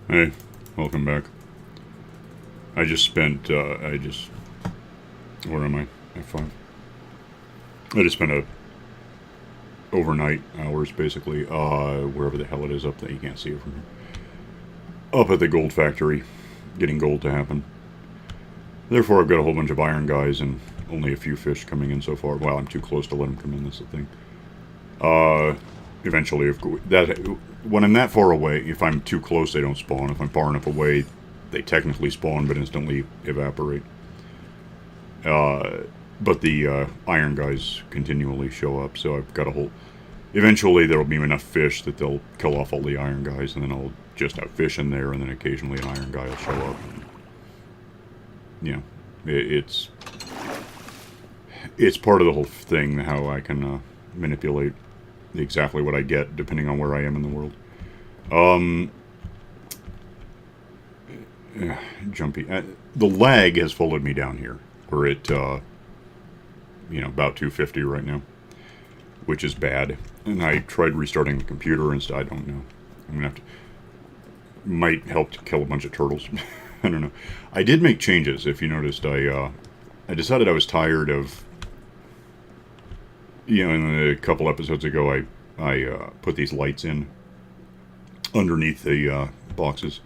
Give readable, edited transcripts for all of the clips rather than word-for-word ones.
Hey, welcome back. I just spent, where am I? F5. I just spent overnight hours, basically, wherever the hell it is up there. You can't see it from here. Up at the gold factory, getting gold to happen. Therefore, I've got a whole bunch of iron guys and only a few fish coming in so far. Well, I'm too close to let them come in, that's the thing. Eventually, when I'm that far away, if I'm too close, they don't spawn. If I'm far enough away, they technically spawn but instantly evaporate. But the iron guys continually show up, so I've got a whole... Eventually, there'll be enough fish that they'll kill off all the iron guys, and then I'll just have fish in there, and then occasionally an iron guy will show up. It's part of the whole thing, how I can manipulate exactly what I get, depending on where I am in the world. Jumpy. The lag has followed me down here. We're at, about 250 right now, which is bad. And I tried restarting the computer and I don't know. I'm gonna have to... Might help to kill a bunch of turtles. I don't know. I did make changes, if you noticed. I decided I was tired of... in a couple episodes ago, I put these lights in underneath the boxes.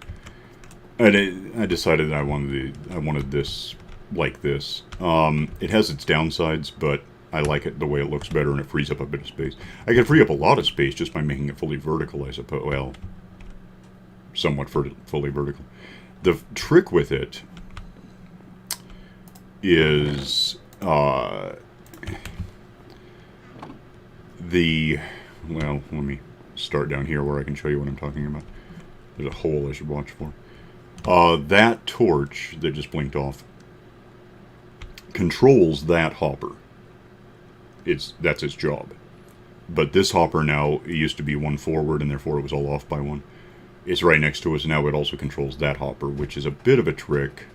And I decided that I wanted this like this. It has its downsides, but I like it the way it looks better, and it frees up a bit of space. I can free up a lot of space just by making it fully vertical, I suppose. Well, somewhat fully vertical. The trick with it is well, let me start down here where I can show you what I'm talking about. There's a hole I should watch for. That torch that just blinked off controls that hopper. That's its job. But this hopper now, it used to be one forward, and therefore it was all off by one. It's right next to us now. It also controls that hopper, which is a bit of a trick,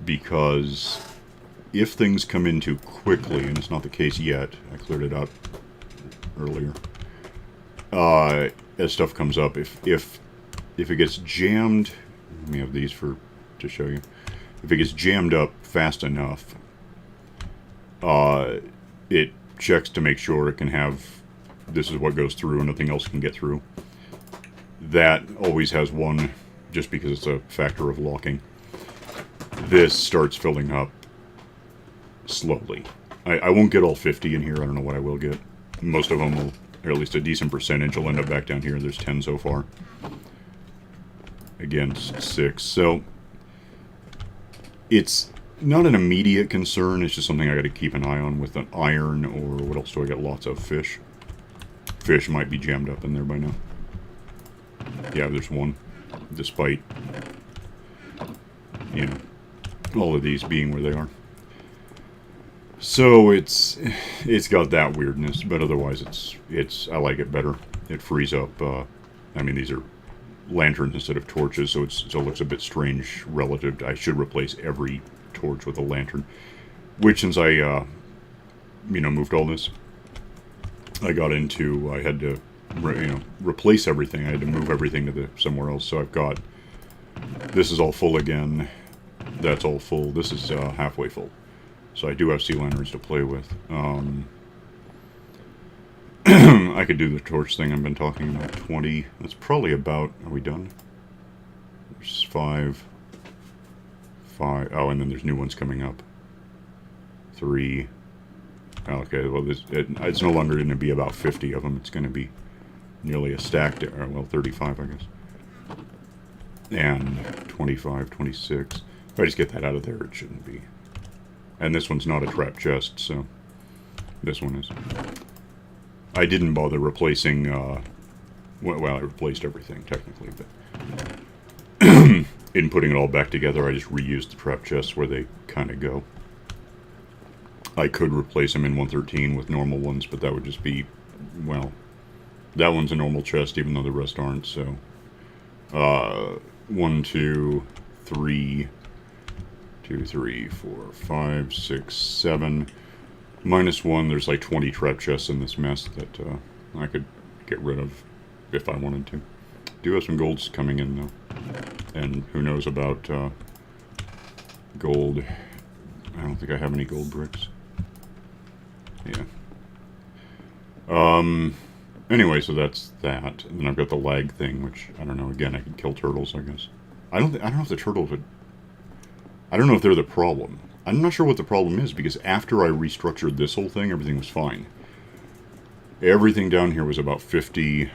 because if things come in too quickly, and it's not the case yet, I cleared it out earlier. As stuff comes up, if it gets jammed, let me have these to show you. If it gets jammed up fast enough, it checks to make sure it can have, this is what goes through and nothing else can get through. That always has one, just because it's a factor of locking. This starts filling up slowly. I won't get all 50 in here. I don't know what I will get. Most of them will, or at least a decent percentage, will end up back down here. There's 10 so far. Again, 6. So it's not an immediate concern. It's just something I got to keep an eye on with an iron, or what else do I get? Lots of fish. Fish might be jammed up in there by now. Yeah, there's one, despite, all of these being where they are. So it's got that weirdness, but otherwise I like it better. It frees up. I mean, these are lanterns instead of torches, so it looks a bit strange relative to, I should replace every torch with a lantern, which since I moved all this, I had to replace everything. I had to move everything to somewhere else. So I've got, this is all full again, that's all full, this is halfway full. So I do have sea lanterns to play with. I could do the torch thing I've been talking about. 20. That's probably about... Are we done? There's 5. Oh, and then there's new ones coming up. 3. Okay, well, it's no longer going to be about 50 of them. It's going to be nearly a stack. Well, 35, I guess. And 25, 26. If I just get that out of there, it shouldn't be. And this one's not a trap chest, so... This one is. I didn't bother replacing, well, I replaced everything, technically, but in putting it all back together, I just reused the trap chests where they kind of go. I could replace them in 113 with normal ones, but that would just be, well, that one's a normal chest, even though the rest aren't, so, 1, 2, 3, 2, 3, 4, 5, 6, 7... -1, there's like 20 trap chests in this mess that I could get rid of if I wanted to. Do have some golds coming in, though. And who knows about gold. I don't think I have any gold bricks. Yeah. Anyway, so that's that. And then I've got the lag thing, which, I don't know, again, I could kill turtles, I guess. I don't know if the turtles would... I don't know if they're the problem. I'm not sure what the problem is, because after I restructured this whole thing, everything was fine. Everything down here was about 50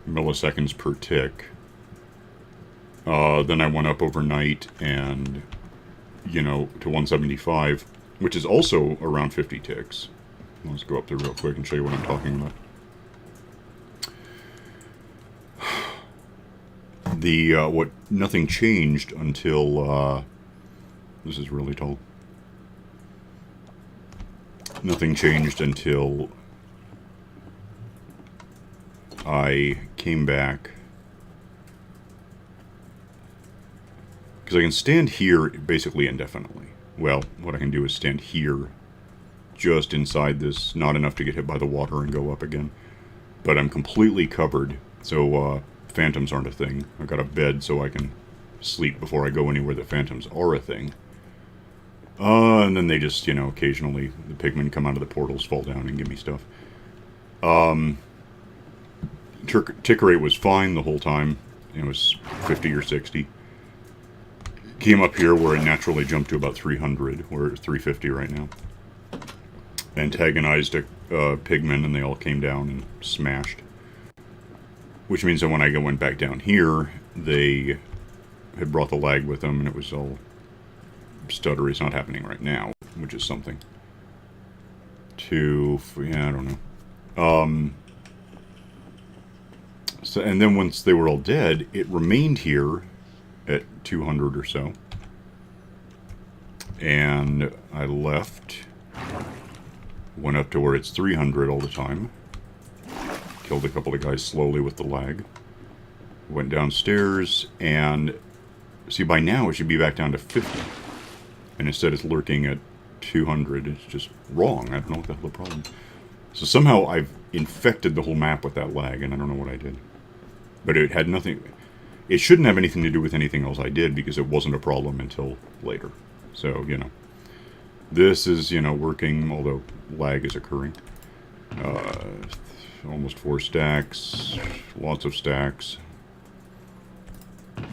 milliseconds per tick. Then I went up overnight and, you know, to 175, which is also around 50 ticks. Let's go up there real quick and show you what I'm talking about. Nothing changed until, this is really tall. Nothing changed until I came back. Because I can stand here basically indefinitely. Well, what I can do is stand here, just inside this, not enough to get hit by the water and go up again. But I'm completely covered, so phantoms aren't a thing. I've got a bed so I can sleep before I go anywhere that phantoms are a thing. And then they just, you know, occasionally the pigmen come out of the portals, fall down, and give me stuff. Tick rate was fine the whole time. It was 50 or 60. Came up here where it naturally jumped to about 300. We're at 350 right now. Antagonized a pigmen, and they all came down and smashed. Which means that when I went back down here, they had brought the lag with them, and it was all stuttery. It's not happening right now, which is something. Yeah, I don't know. So, and then once they were all dead, it remained here at 200 or so. And I left, went up to where it's 300 all the time. Killed a couple of guys slowly with the lag. Went downstairs, and see, by now it should be back down to 50. And instead it's lurking at 200. It's just wrong. I don't know what the hell the problem is. So somehow I've infected the whole map with that lag, and I don't know what I did. But it had nothing... It shouldn't have anything to do with anything else I did, because it wasn't a problem until later. So, you know. This is, you know, working, although lag is occurring. Almost 4 stacks. Lots of stacks.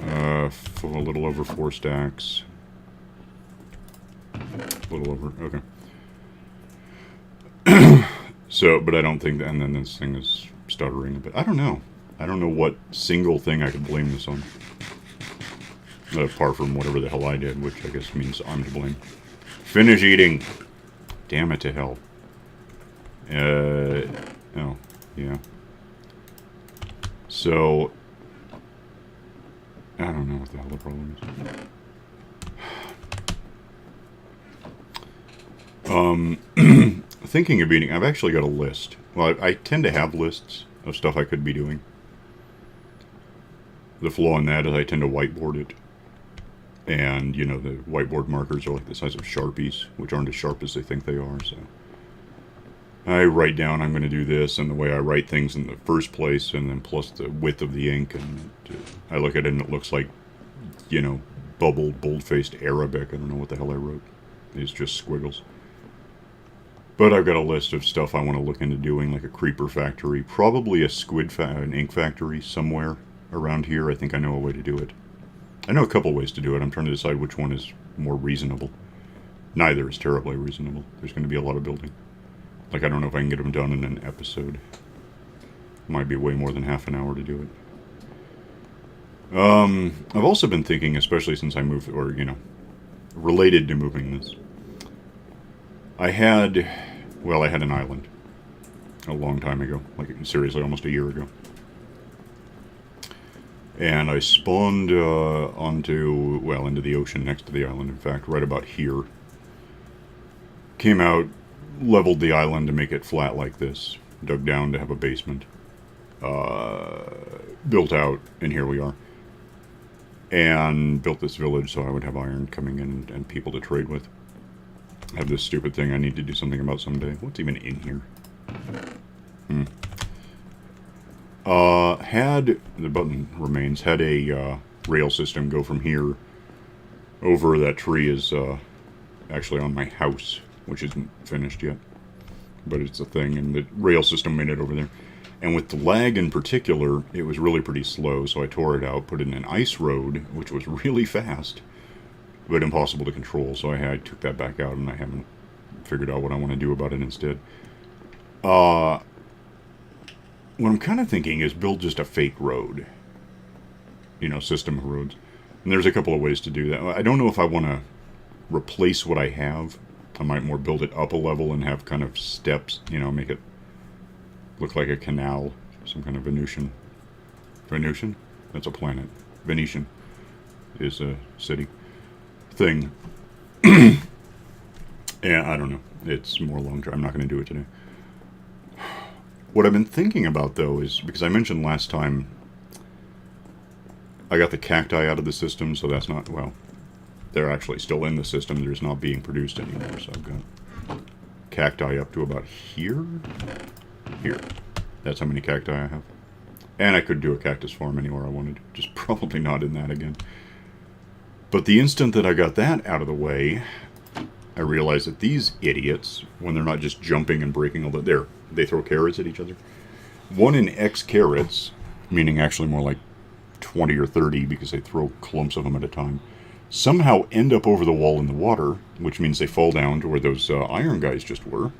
A little over 4 stacks. A little over, okay. So, but I don't think that, and then this thing is stuttering a bit. I don't know. I don't know what single thing I could blame this on. Apart from whatever the hell I did, which I guess means I'm to blame. Finish eating! Damn it to hell. Oh, yeah. So, I don't know what the hell the problem is. Thinking of eating, I've actually got a list. Well, I tend to have lists of stuff I could be doing. The flaw in that is I tend to whiteboard it. And, you know, the whiteboard markers are like the size of Sharpies, which aren't as sharp as they think they are, so. I write down I'm going to do this, and the way I write things in the first place, and then plus the width of the ink, and I look at it and it looks like, you know, bubbled, bold-faced Arabic. I don't know what the hell I wrote. It's just squiggles. But I've got a list of stuff I want to look into doing, like a creeper factory, probably an ink factory somewhere around here. I think I know a way to do it. I know a couple ways to do it. I'm trying to decide which one is more reasonable. Neither is terribly reasonable. There's going to be a lot of building. Like, I don't know if I can get them done in an episode. Might be way more than half an hour to do it. I've also been thinking, especially since I moved, or, you know, related to moving this. I had an island a long time ago, like seriously almost a year ago. And I spawned into the ocean next to the island, in fact, right about here. Came out, leveled the island to make it flat like this, dug down to have a basement, built out, and here we are. And built this village so I would have iron coming in and people to trade with. I have this stupid thing I need to do something about someday. What's even in here? had, the button remains, had a rail system go from here over. That tree is actually on my house, which isn't finished yet, but it's a thing, and the rail system made it over there. And with the lag in particular, it was really pretty slow, so I tore it out, put it in an ice road, which was really fast, but impossible to control, so I took that back out, and I haven't figured out what I want to do about it instead. What I'm kind of thinking is build just a fake road. You know, system of roads. And there's a couple of ways to do that. I don't know if I want to replace what I have. I might more build it up a level and have kind of steps, you know, make it look like a canal, some kind of Venusian. Venusian? That's a planet. Venetian is a city thing. Yeah, I don't know. It's more long term. I'm not going to do it today. What I've been thinking about, though, is because I mentioned last time I got the cacti out of the system, so that's not, well, they're actually still in the system. They're just not being produced anymore. So I've got cacti up to about here. Here. That's how many cacti I have. And I could do a cactus farm anywhere I wanted. Just probably not in that again. But the instant that I got that out of the way, I realized that these idiots, when they're not just jumping and breaking all the... They throw carrots at each other. 1 in X carrots, meaning actually more like 20 or 30 because they throw clumps of them at a time, somehow end up over the wall in the water, which means they fall down to where those iron guys just were,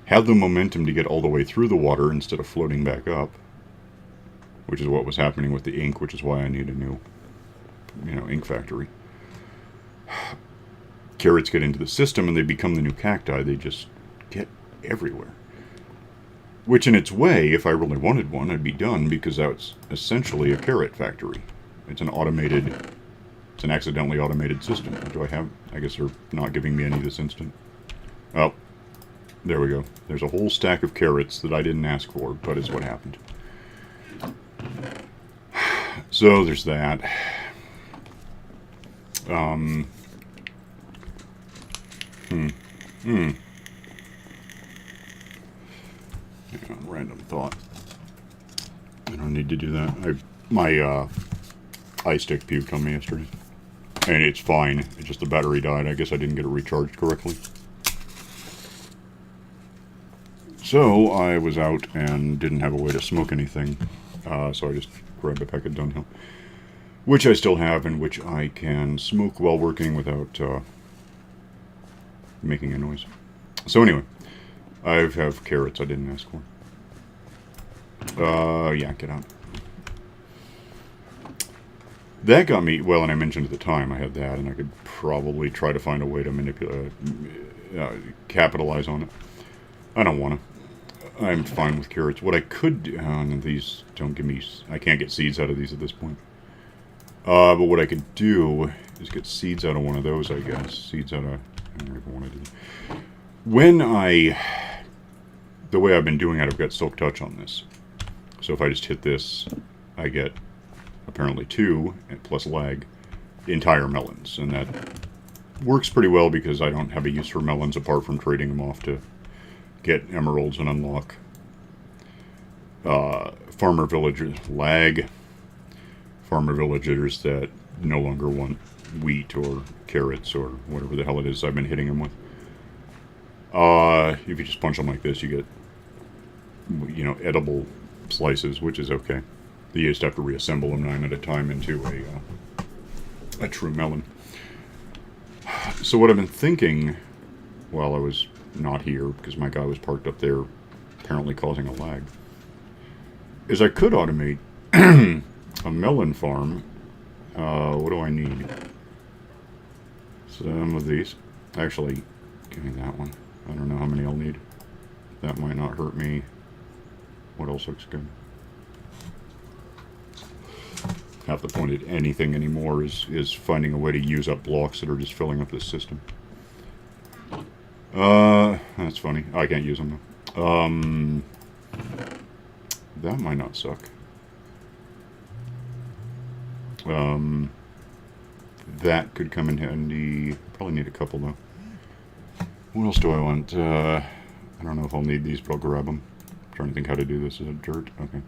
have the momentum to get all the way through the water instead of floating back up, which is what was happening with the ink, which is why I need a new, ink factory. Carrots get into the system and they become the new cacti. They just get everywhere. Which in its way, if I really wanted one, I'd be done, because that's essentially a carrot factory. It's an accidentally automated system. What do I have? I guess they're not giving me any this instant. Oh, there we go. There's a whole stack of carrots that I didn't ask for, but it's what happened. So there's that. Random thought. I don't need to do that. My iStick puked on me yesterday. And it's fine. It's just the battery died. I guess I didn't get it recharged correctly. So I was out and didn't have a way to smoke anything. So I just grabbed a pack of Dunhill. Which I still have, and which I can smoke while working without making a noise. So anyway, I have carrots I didn't ask for. Yeah, get out. That got me, well, and I mentioned at the time I had that, and I could probably try to find a way to manipulate, capitalize on it. I don't want to. I'm fine with carrots. What I could do, these don't give me, I can't get seeds out of these at this point. But what I could do is get seeds out of one of those, I guess. Seeds out of, I don't even want to do. When the way I've been doing it, I've got Silk Touch on this. So if I just hit this, I get apparently 2, plus lag, entire melons. And that works pretty well because I don't have a use for melons apart from trading them off to get emeralds and unlock farmer villagers. Farmer villagers that no longer want wheat or carrots or whatever the hell it is I've been hitting them with. If you just punch them like this, you get, edible slices, which is okay. You just have to reassemble them 9 at a time into a true melon. So what I've been thinking while I was not here, because my guy was parked up there, apparently causing a lag, is I could automate a melon farm. What do I need? Some of these. Actually, give me that one. I don't know how many I'll need. That might not hurt me. What else looks good? Half the point of anything anymore is finding a way to use up blocks that are just filling up this system. That's funny. I can't use them though. That might not suck. That could come in handy. Probably need a couple though. What else do I want? I don't know if I'll need these, but I'll grab them. I'm trying to think how to do this. Is it dirt? Okay.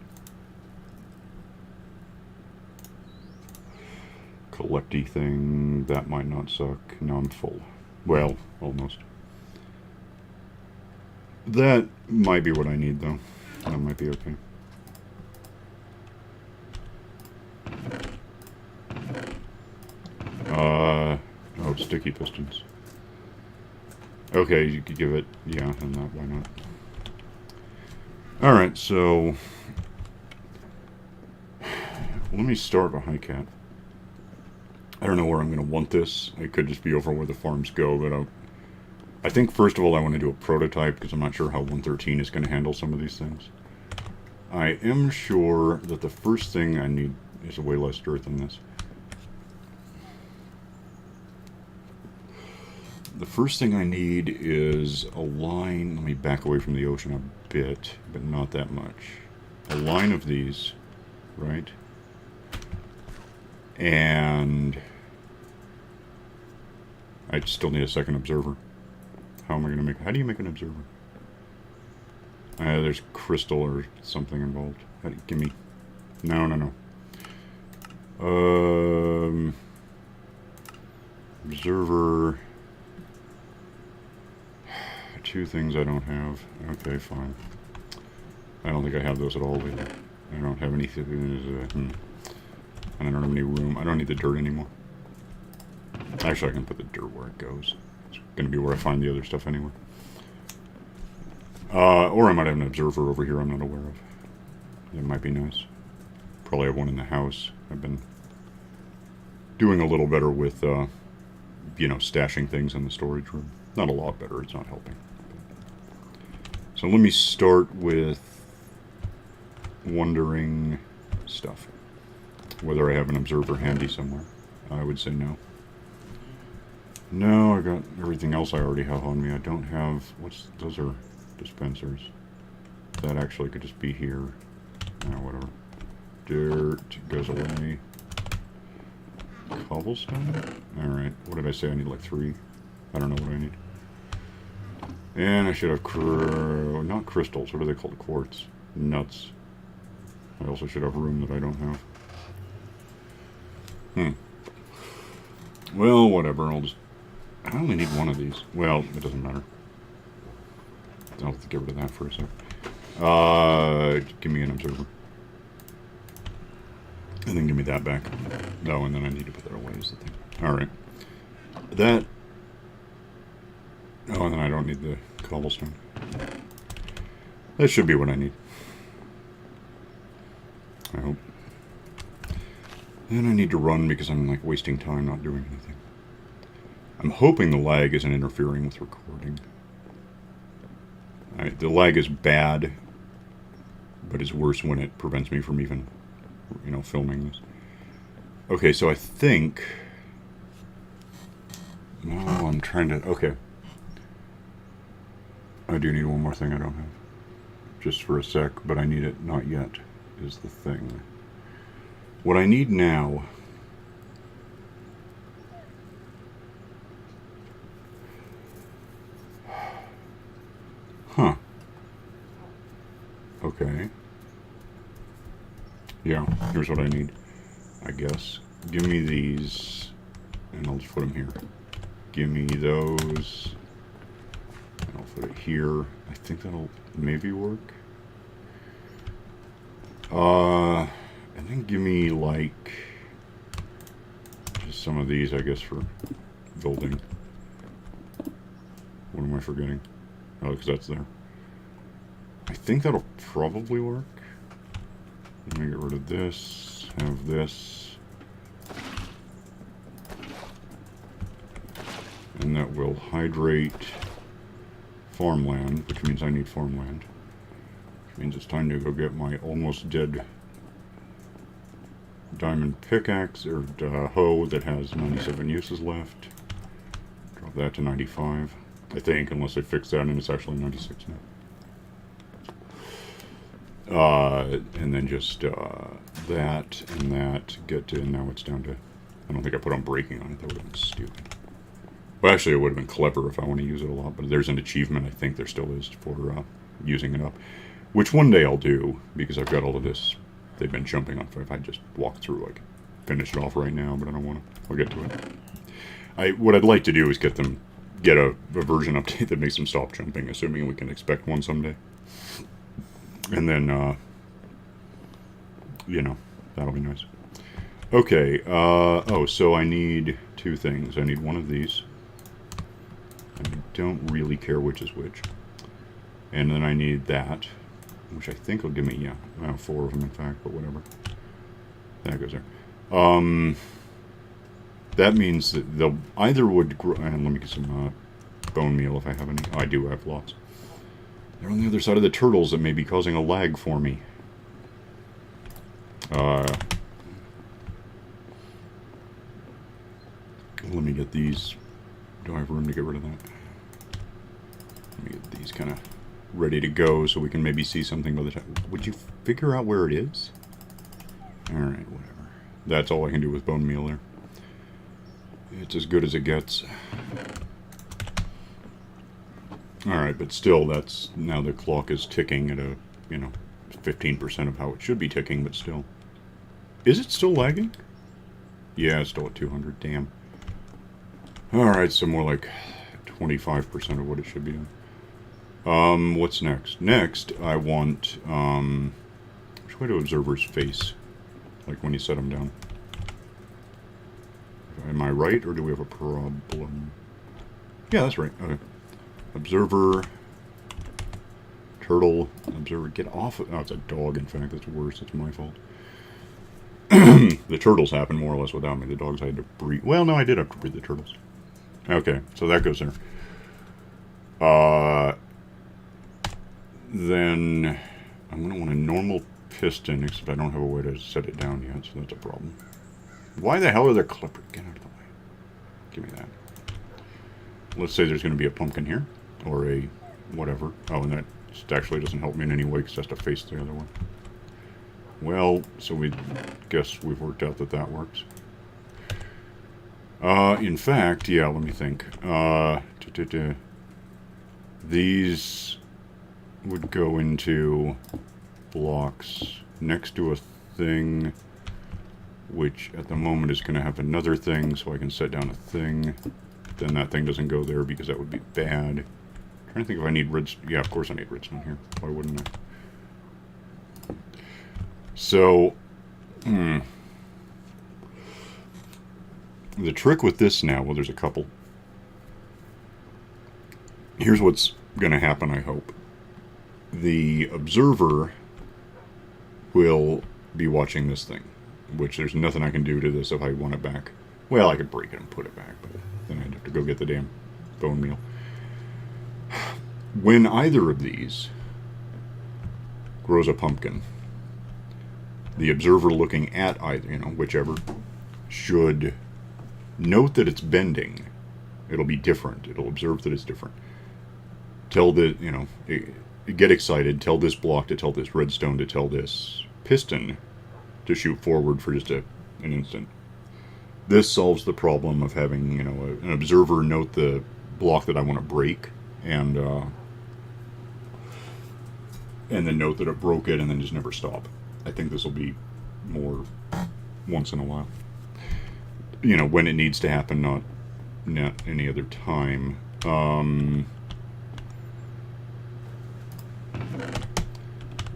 collecty thing. That might not suck. Now I'm full. Well, almost. That might be what I need, though. That might be okay. Oh, sticky pistons. Okay, you could give it, yeah, and that, why not? Alright, so... let me start with High Cat. I don't know where I'm going to want this. It could just be over where the farms go, but I think, first of all, I want to do a prototype, because I'm not sure how 113 is going to handle some of these things. I am sure that the first thing I need is way less dirt than this. The first thing I need is a line. Let me back away from the ocean a bit, but not that much. A line of these, right? And I still need a second observer. How am I going to make... how do you make an observer? There's crystal or something involved. Give me... no. Observer... two things I don't have. Okay, fine. I don't think I have those at all either. I don't have anything. And I don't have any room. I don't need the dirt anymore. Actually, I can put the dirt where it goes. It's going to be where I find the other stuff anyway. Or I might have an observer over here I'm not aware of. It might be nice. Probably have one in the house. I've been doing a little better with, you know, stashing things in the storage room. Not a lot better. It's not helping. So let me start with wondering stuff. Whether I have an observer handy somewhere. I would say no. No, I got everything else I already have on me. I don't have... those are dispensers. That actually could just be here. Whatever. Dirt goes away. Cobblestone? Alright. What did I say? I need like 3. I don't know what I need. And I should have not crystals. What are they called? Quartz. Nuts. I also should have room that I don't have. Well, whatever. I only need one of these. Well, it doesn't matter. I'll have to get rid of that for a sec. Give me an observer. And then give me that back. No, and then I need to put that away is the thing. Alright. That... oh, and then I don't need the cobblestone. That should be what I need. I hope. Then I need to run because I'm like wasting time not doing anything. I'm hoping the lag isn't interfering with recording. The lag is bad, but it's worse when it prevents me from even, you know, filming this. Okay, so I think... no, I'm trying to... okay. I do need one more thing I don't have. Just for a sec, but I need it not yet, is the thing. What I need now... huh. Okay. Yeah, here's what I need, I guess. Give me these, and I'll just put them here. Give me those, and I'll put it here. I think that'll maybe work. And then give me, like, just some of these, I guess, for building. What am I forgetting? Oh, because that's there. I think that'll probably work. Let me get rid of this, have this. And that will hydrate farmland, which means I need farmland. Which means it's time to go get my almost dead diamond pickaxe, or hoe that has 97 uses left. Drop that to 95, I think, unless they fix that and it's actually 96 now. And then just that and that, get to, and now it's down to, I don't think I put on breaking on it, that would have been stupid. Well, actually it would have been clever if I want to use it a lot, but there's an achievement, I think there still is, for using it up. Which one day I'll do, because I've got all of this, they've been jumping on, if I just walk through, like, finish it off right now, but I don't want to. I'll get to it. What I'd like to do is get a version update that makes them stop jumping, assuming we can expect one someday. And then, you know, that'll be nice. Okay, oh, so I need two things. I need one of these. I don't really care which is which. And then I need that, which I think will give me, yeah, 4 of them in fact, but whatever. That goes there. That means that they'll either would grow, and let me get some bone meal if I have any. Oh, I do have lots. They're on the other side of the turtles that may be causing a lag for me. Let me get these. Do I have room to get rid of that? Let me get these kind of ready to go so we can maybe see something by the time. Would you figure out where it is? Alright, whatever. That's all I can do with bone meal there. It's as good as it gets. Alright, but still, that's... Now the clock is ticking at a, 15% of how it should be ticking, but still. Is it still lagging? Yeah, it's still at 200, damn. Alright, so more like 25% of what it should be doing. What's next? Next, I want, which way do observers face? Like when you set them down. Am I right, or do we have a problem? Yeah, that's right. Okay. Observer. Turtle. Observer. Get off of... Oh, it's a dog, in fact. That's worse. It's my fault. The turtles happened more or less without me. The dogs I had to breed. Well, no, I did have to breed the turtles. Okay, so that goes there. Then I'm going to want a normal piston, except I don't have a way to set it down yet, so that's a problem. Why the hell are there clippers? Get out of the way. Give me that. Let's say there's going to be a pumpkin here, or a whatever. Oh, and that actually doesn't help me in any way because it has to face the other one. Well, so we guess we've worked out that that works. In fact, yeah, let me think. These would go into blocks next to a thing, which at the moment is going to have another thing, so I can set down a thing. Then that thing doesn't go there because that would be bad. I'm trying to think if I need redstone. Yeah, of course I need redstone here. Why wouldn't I? So, the trick with this now, well, there's a couple. Here's what's going to happen, I hope. The observer will be watching this thing, which there's nothing I can do to this if I want it back. Well, I could break it and put it back, but then I'd have to go get the damn bone meal. When either of these grows a pumpkin, the observer looking at either, whichever, should note that it's bending. It'll be different. It'll observe that it's different. Tell the, get excited. Tell this block to tell this redstone to tell this piston to shoot forward for just an instant. This solves the problem of having, an observer note the block that I want to break, and then note that it broke it, and then just never stop. I think this will be more once in a while. When it needs to happen, not any other time.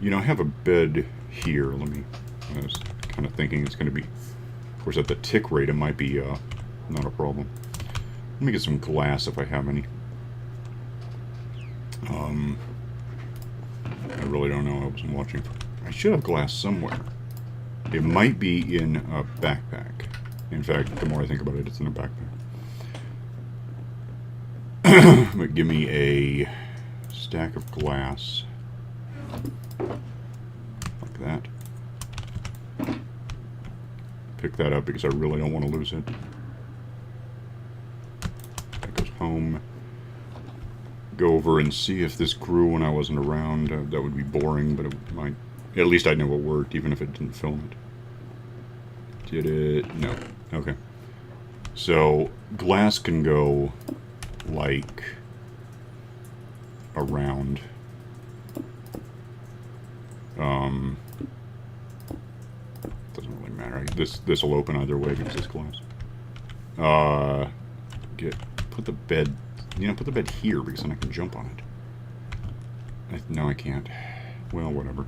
I have a bed here. I was kind of thinking it's going to be, of course, at the tick rate, it might be not a problem. Let me get some glass if I have any. I really don't know. I wasn't watching. I should have glass somewhere. It might be in a backpack. In fact, the more I think about it, it's in a backpack. But give me a stack of glass. Like that. Pick that up because I really don't want to lose it. That goes home. Go over and see if this grew when I wasn't around. That would be boring, but it might. At least I know it worked, even if it didn't film it. Did it? No. Okay. So, glass can go, like, around. Doesn't really matter. This will open either way because it's glass. Put the bed, put the bed here because then I can jump on it. No, I can't. Well, whatever.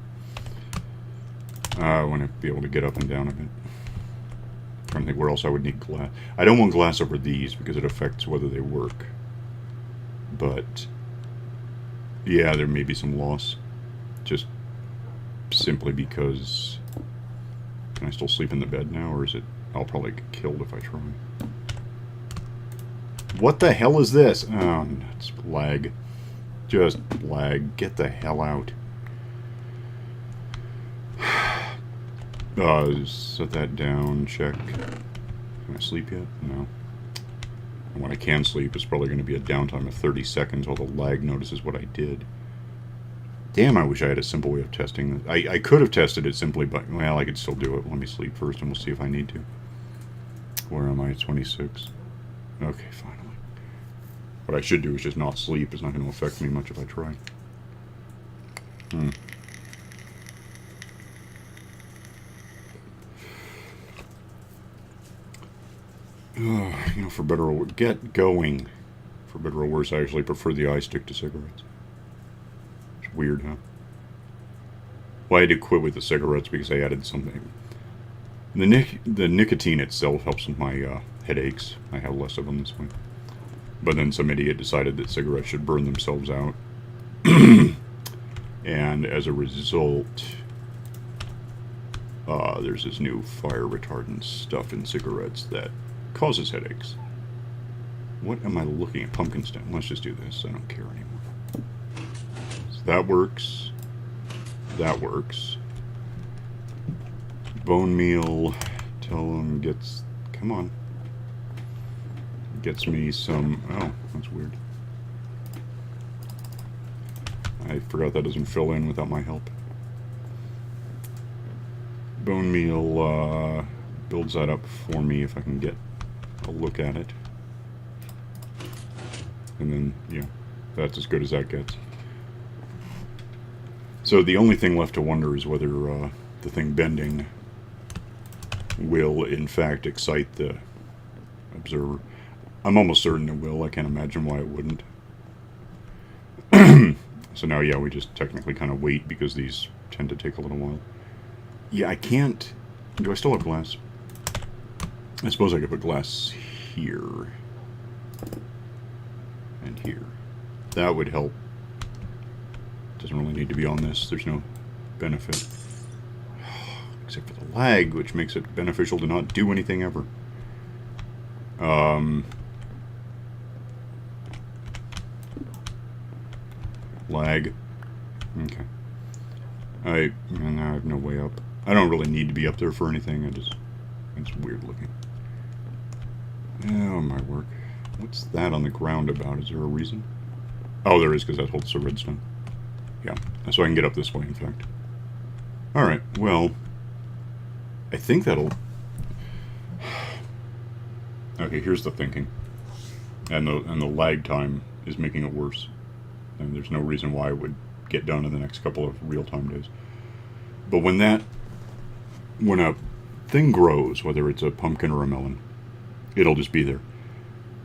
I want to be able to get up and down a bit. I'm trying to think where else I would need glass. I don't want glass over these because it affects whether they work. But yeah, there may be some loss. Just simply because... Can I still sleep in the bed now, or is it... I'll probably get killed if I try. What the hell is this? Oh, nuts. Lag. Just lag. Get the hell out. Set that down. Check. Can I sleep yet? No. And when I can sleep, it's probably going to be a downtime of 30 seconds while the lag notices what I did. Damn, I wish I had a simple way of testing this. I could have tested it simply, but, well, I could still do it. Let me sleep first, and we'll see if I need to. Where am I? 26. Okay, finally. What I should do is just not sleep. It's not going to affect me much if I try. For better or worse, get going. For better or worse, I actually prefer the eye stick to cigarettes. It's weird, huh? Well, I had to quit with the cigarettes because I added something. The nicotine itself helps with my headaches. I have less of them this way. But then some idiot decided that cigarettes should burn themselves out. And as a result, there's this new fire retardant stuff in cigarettes that causes headaches. What am I looking at? Pumpkin stem. Let's just do this. I don't care anymore. So that works. That works. Bone meal. Tell him gets... Come on. Gets me some... Oh, that's weird. I forgot that doesn't fill in without my help. Bone meal builds that up for me if I can get a look at it. And then, yeah, that's as good as that gets. So the only thing left to wonder is whether the thing bending will, in fact, excite the observer. I'm almost certain it will. I can't imagine why it wouldn't. So now, yeah, we just technically kind of wait because these tend to take a little while. Yeah, I can't... Do I still have glass? I suppose I could put glass here. And here. That would help. Doesn't really need to be on this. There's no benefit. Except for the lag, which makes it beneficial to not do anything ever. Lag. Okay. I have no way up. I don't really need to be up there for anything. It's weird looking. Oh, my work. What's that on the ground about? Is there a reason? Oh, there is, because that holds the redstone. Yeah, so I can get up this way, in fact. Alright, well... I think that'll... Okay, here's the thinking. And the lag time is making it worse. And there's no reason why it would get done in the next couple of real-time days. But when a thing grows, whether it's a pumpkin or a melon, it'll just be there.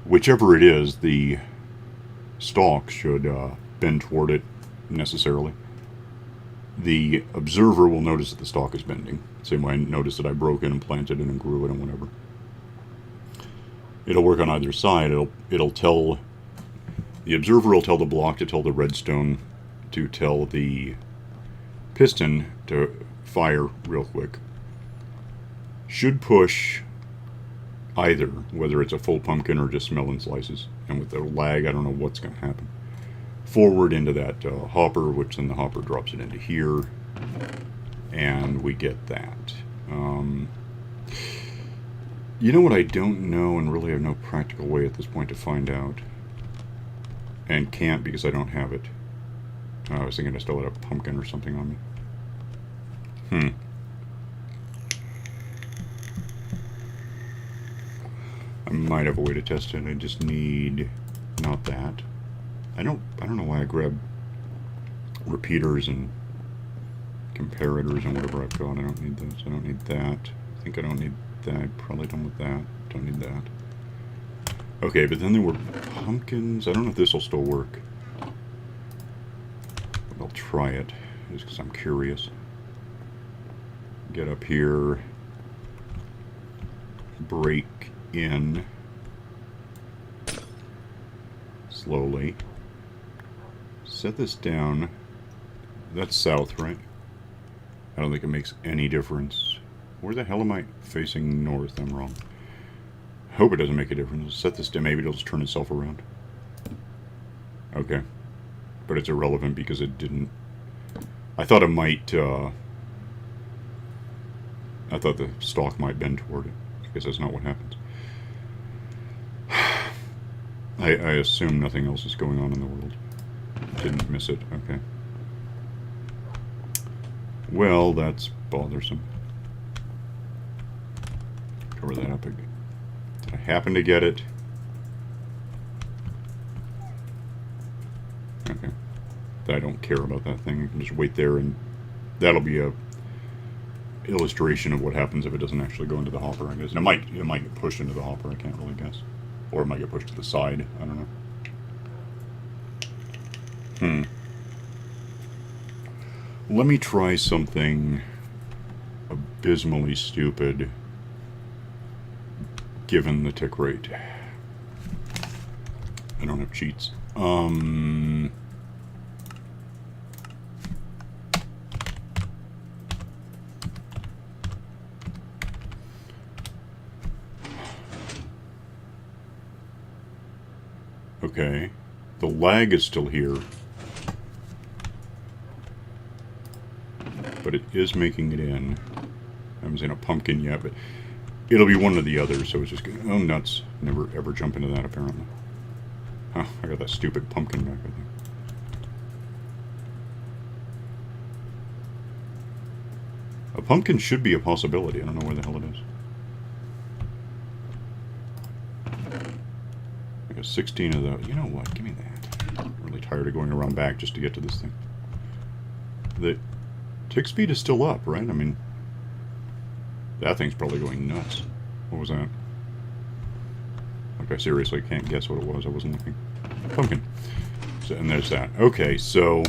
Whichever it is, the stalk should bend toward it necessarily. The observer will notice that the stalk is bending. Same way I notice that I broke it and planted it and grew it and whatever. It'll work on either side. It'll tell... The observer will tell the block to tell the redstone to tell the piston to fire real quick. Should push either, whether it's a full pumpkin or just melon slices. And with the lag, I don't know what's going to happen. Forward into that hopper, which then the hopper drops it into here. And we get that. You know what I don't know, and really have no practical way at this point to find out? And can't because I don't have it. I was thinking I still had a pumpkin or something on me. I might have a way to test it. I just need not that. I don't know why I grabbed repeaters and comparators and whatever I've got. I don't need those. I don't need that. I think I don't need that. Probably done with that. Don't need that. Okay, but then there were pumpkins. I don't know if this will still work. But I'll try it, just because I'm curious. Get up here. Break in. Slowly. Set this down. That's south, right? I don't think it makes any difference. Where the hell am I facing north? I'm wrong. Hope it doesn't make a difference. Set this down. Maybe it'll just turn itself around. Okay. But it's irrelevant because it didn't... I thought it might... I thought the stalk might bend toward it. I guess that's not what happens. I assume nothing else is going on in the world. Didn't miss it. Okay. Well, that's bothersome. Cover that up again. Did I happen to get it? Okay. I don't care about that thing. You can just wait there, and that'll be a illustration of what happens if it doesn't actually go into the hopper, I guess. And it might get pushed into the hopper, I can't really guess. Or it might get pushed to the side, I don't know. Let me try something abysmally stupid, given the tick rate. I don't have cheats. Okay. The lag is still here. But it is making it in. I haven't seen a pumpkin yet, but it'll be one or the other, so it's just gonna... Oh, nuts. Never ever jump into that, apparently. Huh, I got that stupid pumpkin back, I think. A pumpkin should be a possibility. I don't know where the hell it is. I got 16 of those. You know what? Give me that. I'm really tired of going around back just to get to this thing. The tick speed is still up, right? I mean, that thing's probably going nuts. What was that? Like, I seriously can't guess what it was. I wasn't looking. Pumpkin. So, and there's that. Okay, so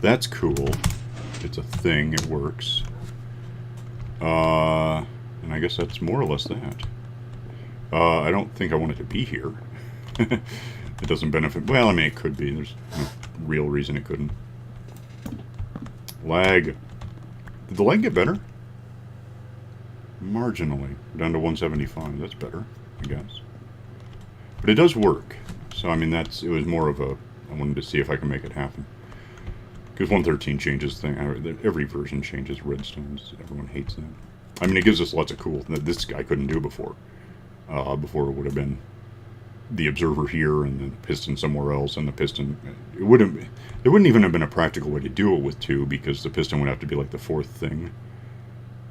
that's cool. It's a thing. It works. And I guess that's more or less that. I don't think I want it to be here. It doesn't benefit... Well, I mean, it could be. There's no real reason it couldn't. Lag. Did the lag get better? Marginally. Down to 175. That's better, I guess. But it does work. So, I mean, it was more of a... I wanted to see if I can make it happen. Because 113 changes thing. Every version changes redstones. Everyone hates that. I mean, it gives us lots of cool... This I couldn't do before. Before it would have been the observer here and the piston somewhere else, and the piston... There wouldn't even have been a practical way to do it with two, because the piston would have to be like the fourth thing.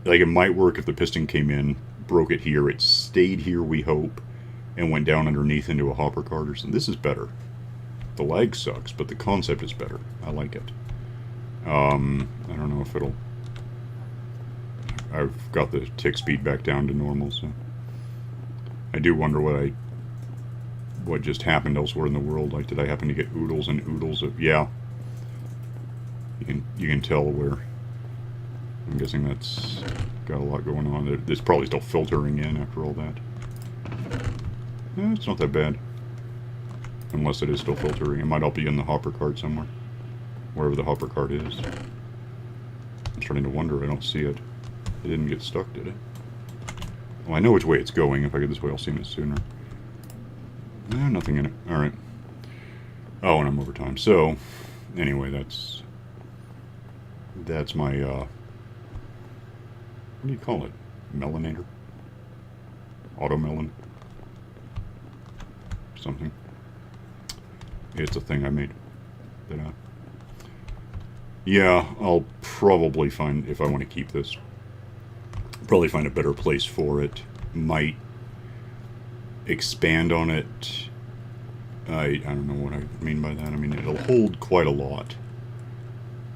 Like, it might work if the piston came in, broke it here, it stayed here, we hope, and went down underneath into a hopper cart or something. This is better. The lag sucks, but the concept is better. I like it. I don't know if it'll... I've got the tick speed back down to normal, so... I do wonder what just happened elsewhere in the world. Like, did I happen to get oodles and oodles of... Yeah. You can tell where... I'm guessing that's got a lot going on. It's probably still filtering in after all that. It's not that bad. Unless it is still filtering. It might all be in the hopper cart somewhere. Wherever the hopper cart is. I'm starting to wonder. I don't see it. It didn't get stuck, did it? Well, I know which way it's going. If I get this way, I'll see it sooner. Nothing in it. Alright. Oh, and I'm over time. So, anyway, that's my, what do you call it? Melonator? Auto-melon? Something. It's a thing I made. Yeah, I'll probably find, if I want to keep this, probably find a better place for it. Might expand on it. I don't know what I mean by that. I mean, it'll hold quite a lot.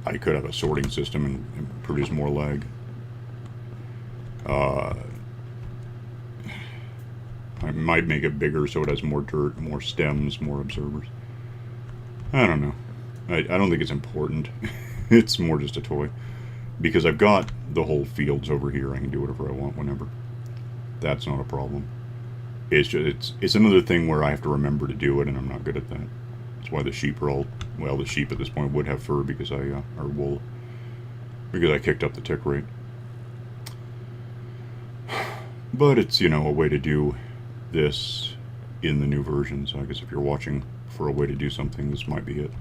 I could have a sorting system and produce more lag. I might make it bigger so it has more dirt, more stems, more observers. I don't know. I don't think it's important. It's more just a toy. Because I've got the whole fields over here. I can do whatever I want whenever. That's not a problem. It's just, it's another thing where I have to remember to do it, and I'm not good at that. That's why the sheep are all... Well, the sheep at this point would have fur because I... or wool. Because I kicked up the tick rate. But it's, you know, a way to do this in the new version. So I guess if you're watching for a way to do something, this might be it.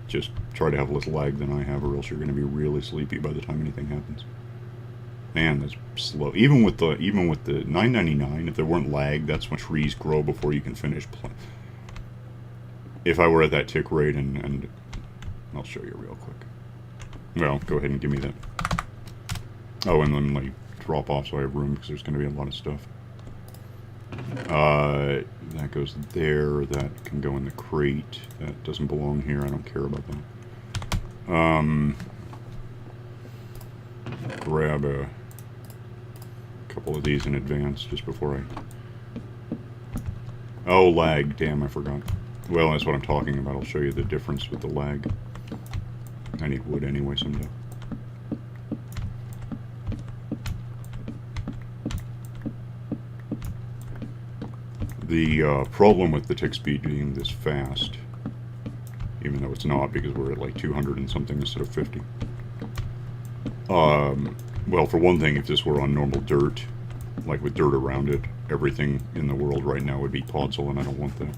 Just try to have less lag than I have, or else you're going to be really sleepy by the time anything happens. Man, that's slow. Even with the 999, if there weren't lag, that's when trees grow before you can finish. If I were at that tick rate, and I'll show you real quick. Well, go ahead and give me that. Oh, and then like drop off so I have room because there's going to be a lot of stuff. That goes there. That can go in the crate. That doesn't belong here. I don't care about that. Grab a couple of these in advance just before I... Oh, lag. Damn, I forgot. Well, that's what I'm talking about. I'll show you the difference with the lag. I need wood anyway someday. The problem with the tick speed being this fast, even though it's not because we're at like 200 and something instead of 50. Well, for one thing, if this were on normal dirt, like with dirt around it, everything in the world right now would be podzol, and I don't want that.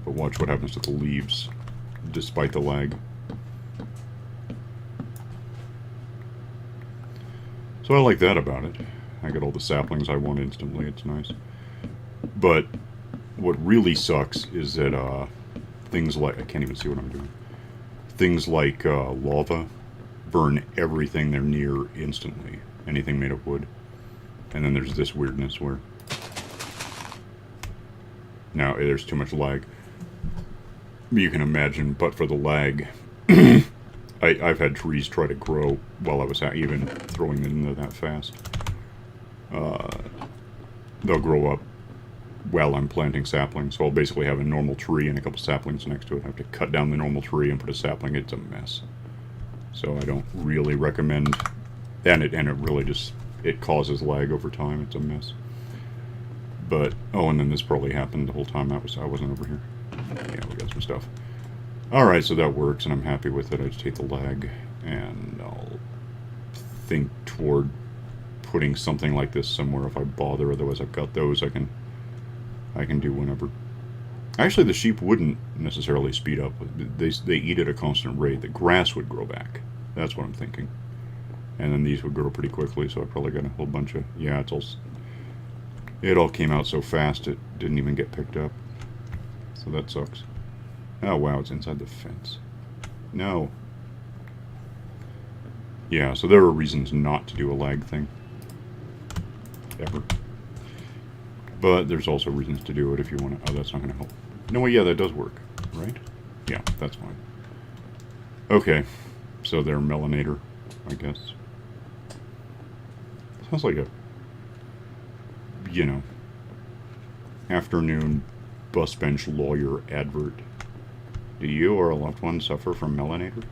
But watch what happens to the leaves, despite the lag. So I like that about it. I get all the saplings I want instantly, it's nice. But what really sucks is that things like... I can't even see what I'm doing. Things like lava burn everything they're near instantly. Anything made of wood. And then there's this weirdness where... Now, there's too much lag. You can imagine, but for the lag... I've had trees try to grow while I was even throwing them into that fast. They'll grow up while I'm planting saplings, so I'll basically have a normal tree and a couple saplings next to it. I have to cut down the normal tree and put a sapling. It's a mess. So I don't really recommend... And it really just... It causes lag over time. It's a mess. But... Oh, and then this probably happened the whole time I wasn't over here. Yeah, we got some stuff. Alright, so that works, and I'm happy with it. I just hate the lag, and I'll think toward putting something like this somewhere if I bother. Otherwise, I've got those I can do whenever. Actually, the sheep wouldn't necessarily speed up. They eat at a constant rate. The grass would grow back. That's what I'm thinking. And then these would grow pretty quickly, so I probably got a whole bunch of... Yeah, it all came out so fast it didn't even get picked up. So that sucks. Oh, wow, it's inside the fence. No. Yeah, so there are reasons not to do a lag thing. Ever. But there's also reasons to do it if you want to... Oh, that's not going to help. No, well, yeah, that does work, right? Yeah, that's fine. Okay, so they're Melonator, I guess. Sounds like a, you know, afternoon bus bench lawyer advert. Do you or a loved one suffer from Melonator?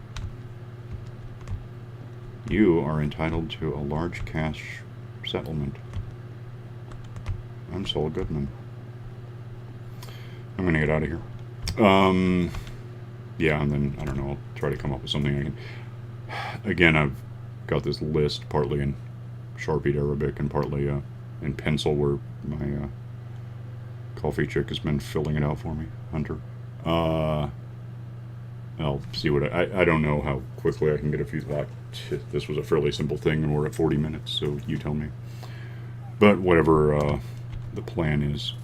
You are entitled to a large cash settlement. I'm Saul Goodman. I'm gonna get out of here. Yeah, and then, I don't know, I'll try to come up with something I can... Again, I've got this list, partly in Sharpied Arabic and partly in pencil, where my coffee chick has been filling it out for me, Hunter. I'll see what I don't know how quickly I can get a few... This was a fairly simple thing, and we're at 40 minutes, so you tell me. But whatever the plan is,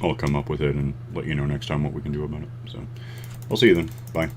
I'll come up with it and let you know next time what we can do about it. So, I'll see you then. Bye.